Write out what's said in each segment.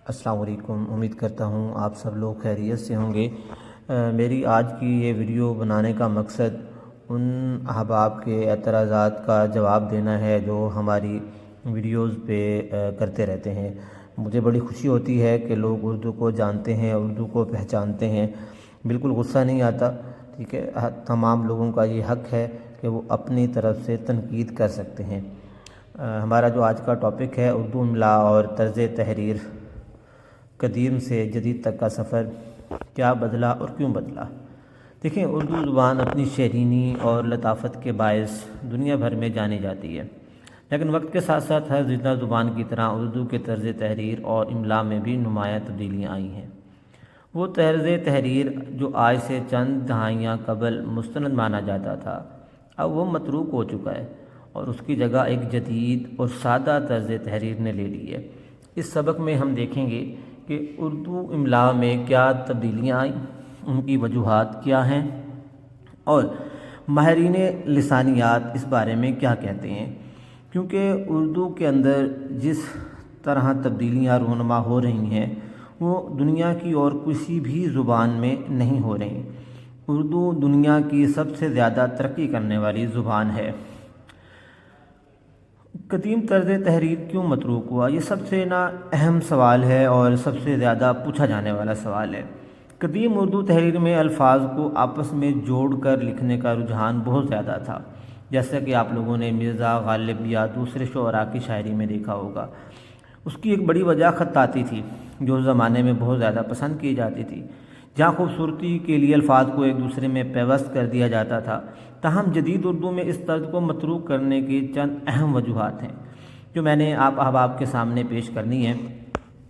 السلام علیکم۔ امید کرتا ہوں آپ سب لوگ خیریت سے ہوں گے۔ میری آج کی یہ ویڈیو بنانے کا مقصد ان احباب کے اعتراضات کا جواب دینا ہے جو ہماری ویڈیوز پہ کرتے رہتے ہیں۔ مجھے بڑی خوشی ہوتی ہے کہ لوگ اردو کو جانتے ہیں، اردو کو پہچانتے ہیں۔ بالکل غصہ نہیں آتا، ٹھیک ہے۔ تمام لوگوں کا یہ حق ہے کہ وہ اپنی طرف سے تنقید کر سکتے ہیں۔ ہمارا جو آج کا ٹاپک ہے اردو املا اور طرز تحریر، قدیم سے جدید تک کا سفر، کیا بدلا اور کیوں بدلا۔ دیکھیں، اردو زبان اپنی شیرینی اور لطافت کے باعث دنیا بھر میں جانی جاتی ہے، لیکن وقت کے ساتھ ساتھ ہر زندہ زبان کی طرح اردو کے طرز تحریر اور املا میں بھی نمایاں تبدیلیاں آئی ہیں۔ وہ طرز تحریر جو آج سے چند دہائیاں قبل مستند مانا جاتا تھا، اب وہ متروک ہو چکا ہے اور اس کی جگہ ایک جدید اور سادہ طرز تحریر نے لے لی ہے۔ اس سبق میں ہم دیکھیں گے کہ اردو املا میں کیا تبدیلیاں آئیں، ان کی وجوہات کیا ہیں اور ماہرین لسانیات اس بارے میں کیا کہتے ہیں، کیونکہ اردو کے اندر جس طرح تبدیلیاں رونما ہو رہی ہیں وہ دنیا کی اور کسی بھی زبان میں نہیں ہو رہی۔ اردو دنیا کی سب سے زیادہ ترقی کرنے والی زبان ہے۔ قدیم طرز تحریر کیوں متروک ہوا، یہ سب سے اہم سوال ہے اور سب سے زیادہ پوچھا جانے والا سوال ہے۔ قدیم اردو تحریر میں الفاظ کو آپس میں جوڑ کر لکھنے کا رجحان بہت زیادہ تھا، جیسا کہ آپ لوگوں نے مرزا غالب یا دوسرے شعراء کی شاعری میں دیکھا ہوگا۔ اس کی ایک بڑی وجہ خطاطی تھی، جو اس زمانے میں بہت زیادہ پسند کی جاتی تھی، جہاں خوبصورتی کے لیے الفاظ کو ایک دوسرے میں پیوست کر دیا جاتا تھا۔ تاہم جدید اردو میں اس طرز کو متروک کرنے کی چند اہم وجوہات ہیں جو میں نے آپ احباب کے سامنے پیش کرنی ہے،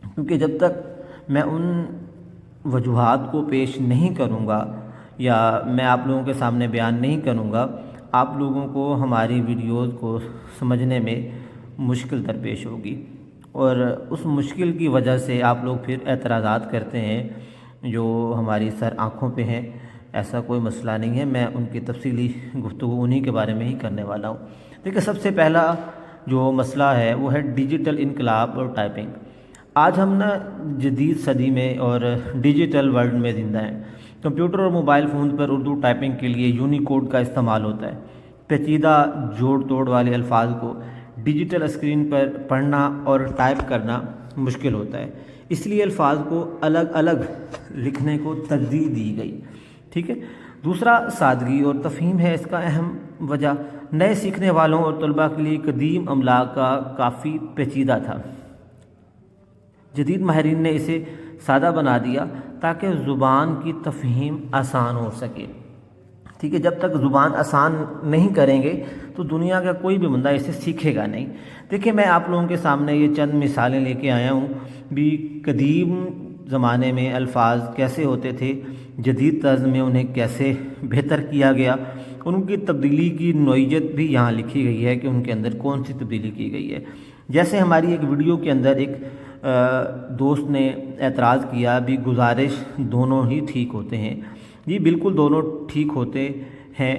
کیونکہ جب تک میں ان وجوہات کو پیش نہیں کروں گا یا میں آپ لوگوں کے سامنے بیان نہیں کروں گا، آپ لوگوں کو ہماری ویڈیوز کو سمجھنے میں مشکل درپیش ہوگی، اور اس مشکل کی وجہ سے آپ لوگ پھر اعتراضات کرتے ہیں جو ہماری سر آنکھوں پہ ہیں۔ ایسا کوئی مسئلہ نہیں ہے، میں ان کی تفصیلی گفتگو انہی کے بارے میں ہی کرنے والا ہوں۔ دیکھیں، سب سے پہلا جو مسئلہ ہے وہ ہے ڈیجیٹل انقلاب اور ٹائپنگ۔ آج ہم جدید صدی میں اور ڈیجیٹل ورلڈ میں زندہ ہیں۔ کمپیوٹر اور موبائل فون پر اردو ٹائپنگ کے لیے یونیکوڈ کا استعمال ہوتا ہے۔ پیچیدہ جوڑ توڑ والے الفاظ کو ڈیجیٹل اسکرین پر پڑھنا اور ٹائپ کرنا مشکل ہوتا ہے، اس لیے الفاظ کو الگ الگ لکھنے کو ترجیح دی گئی، ٹھیک ہے۔ دوسرا سادگی اور تفہیم ہے اس کا اہم وجہ۔ نئے سیکھنے والوں اور طلباء کے لیے قدیم املا کا کافی پیچیدہ تھا۔ جدید ماہرین نے اسے سادہ بنا دیا تاکہ زبان کی تفہیم آسان ہو سکے، ٹھیک ہے۔ جب تک زبان آسان نہیں کریں گے تو دنیا کا کوئی بھی بندہ اسے سیکھے گا نہیں۔ دیکھیں، میں آپ لوگوں کے سامنے یہ چند مثالیں لے کے آیا ہوں بھی۔ قدیم زمانے میں الفاظ کیسے ہوتے تھے، جدید طرز میں انہیں کیسے بہتر کیا گیا، ان کی تبدیلی کی نوعیت بھی یہاں لکھی گئی ہے کہ ان کے اندر کون سی تبدیلی کی گئی ہے۔ جیسے ہماری ایک ویڈیو کے اندر ایک دوست نے اعتراض کیا بھی، گزارش دونوں ہی ٹھیک ہوتے ہیں۔ جی بالکل، دونوں ٹھیک ہوتے ہیں۔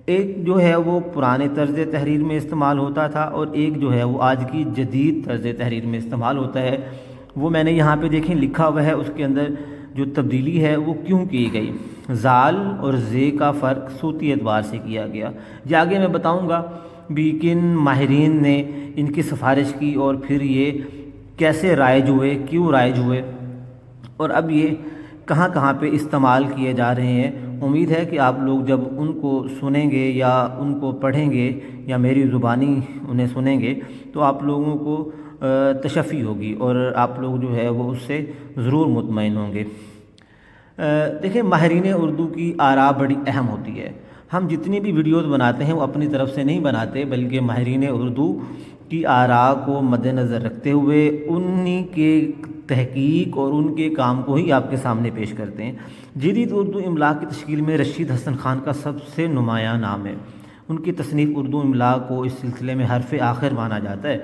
ایک جو ہے وہ پرانے طرز تحریر میں استعمال ہوتا تھا اور ایک جو ہے وہ آج کی جدید طرز تحریر میں استعمال ہوتا ہے۔ وہ میں نے یہاں پہ دیکھیں لکھا ہوا ہے، اس کے اندر جو تبدیلی ہے وہ کیوں کی گئی۔ زال اور زے کا فرق صوتی اعتبار سے کیا گیا۔ یہ آگے میں بتاؤں گا بھی کن ماہرین نے ان کی سفارش کی اور پھر یہ کیسے رائج ہوئے، کیوں رائج ہوئے، اور اب یہ کہاں کہاں پہ استعمال کیے جا رہے ہیں۔ امید ہے کہ آپ لوگ جب ان کو سنیں گے یا ان کو پڑھیں گے یا میری زبانی انہیں سنیں گے تو آپ لوگوں کو تشفی ہوگی اور آپ لوگ جو ہے وہ اس سے ضرور مطمئن ہوں گے۔ دیکھیں، ماہرین اردو کی آراء بڑی اہم ہوتی ہے۔ ہم جتنی بھی ویڈیوز بناتے ہیں وہ اپنی طرف سے نہیں بناتے، بلکہ ماہرین اردو کی آراء کو مد نظر رکھتے ہوئے انہی کے تحقیق اور ان کے کام کو ہی آپ کے سامنے پیش کرتے ہیں۔ جدید اردو املا کی تشکیل میں رشید حسن خان کا سب سے نمایاں نام ہے۔ ان کی تصنیف اردو املا کو اس سلسلے میں حرف آخر مانا جاتا ہے۔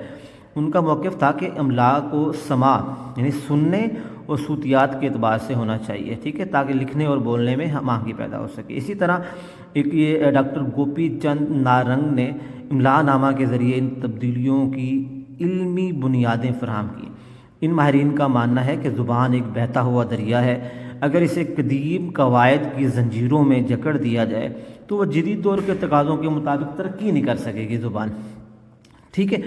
ان کا موقف تھا کہ املا کو سماع یعنی سننے اور صوتیات کے اعتبار سے ہونا چاہیے، ٹھیک ہے، تاکہ لکھنے اور بولنے میں ہم آہنگی پیدا ہو سکے۔ اسی طرح ایک یہ ڈاکٹر گوپی چند نارنگ نے املا نامہ کے ذریعے ان تبدیلیوں کی علمی بنیادیں فراہم کی۔ ان ماہرین کا ماننا ہے کہ زبان ایک بہتا ہوا دریا ہے، اگر اسے قدیم قواعد کی زنجیروں میں جکڑ دیا جائے تو وہ جدید دور کے تقاضوں کے مطابق ترقی نہیں کر سکے گی زبان۔ ٹھیک ہے،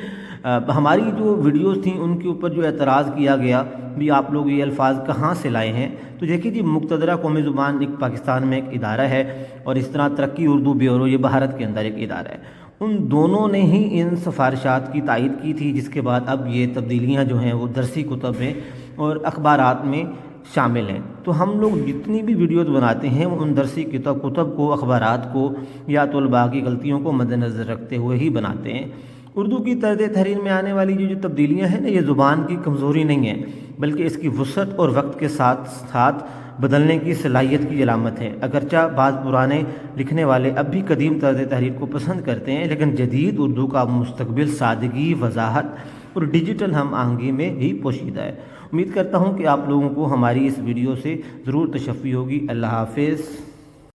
ہماری جو ویڈیوز تھیں ان کے اوپر جو اعتراض کیا گیا بھی آپ لوگ یہ الفاظ کہاں سے لائے ہیں، تو دیکھیے جی مقتدرہ قومی زبان ایک پاکستان میں ایک ادارہ ہے، اور اس طرح ترقی اردو بیورو یہ بھارت کے اندر ایک ادارہ ہے۔ ان دونوں نے ہی ان سفارشات کی تائید کی تھی، جس کے بعد اب یہ تبدیلیاں جو ہیں وہ درسی کتب میں اور اخبارات میں شامل ہیں۔ تو ہم لوگ جتنی بھی ویڈیوز بناتے ہیں وہ ان درسی کتب کو، اخبارات کو یا طلباء کی غلطیوں کو مد نظر رکھتے ہوئے ہی بناتے ہیں۔ اردو کی طرز تحریر میں آنے والی جو تبدیلیاں ہیں نا، یہ زبان کی کمزوری نہیں ہے، بلکہ اس کی وسعت اور وقت کے ساتھ ساتھ بدلنے کی صلاحیت کی علامت ہے۔ اگرچہ بعض پرانے لکھنے والے اب بھی قدیم طرز تحریر کو پسند کرتے ہیں، لیکن جدید اردو کا مستقبل سادگی، وضاحت اور ڈیجیٹل ہم آہنگی میں ہی پوشیدہ ہے۔ امید کرتا ہوں کہ آپ لوگوں کو ہماری اس ویڈیو سے ضرور تشفی ہوگی۔ اللہ حافظ۔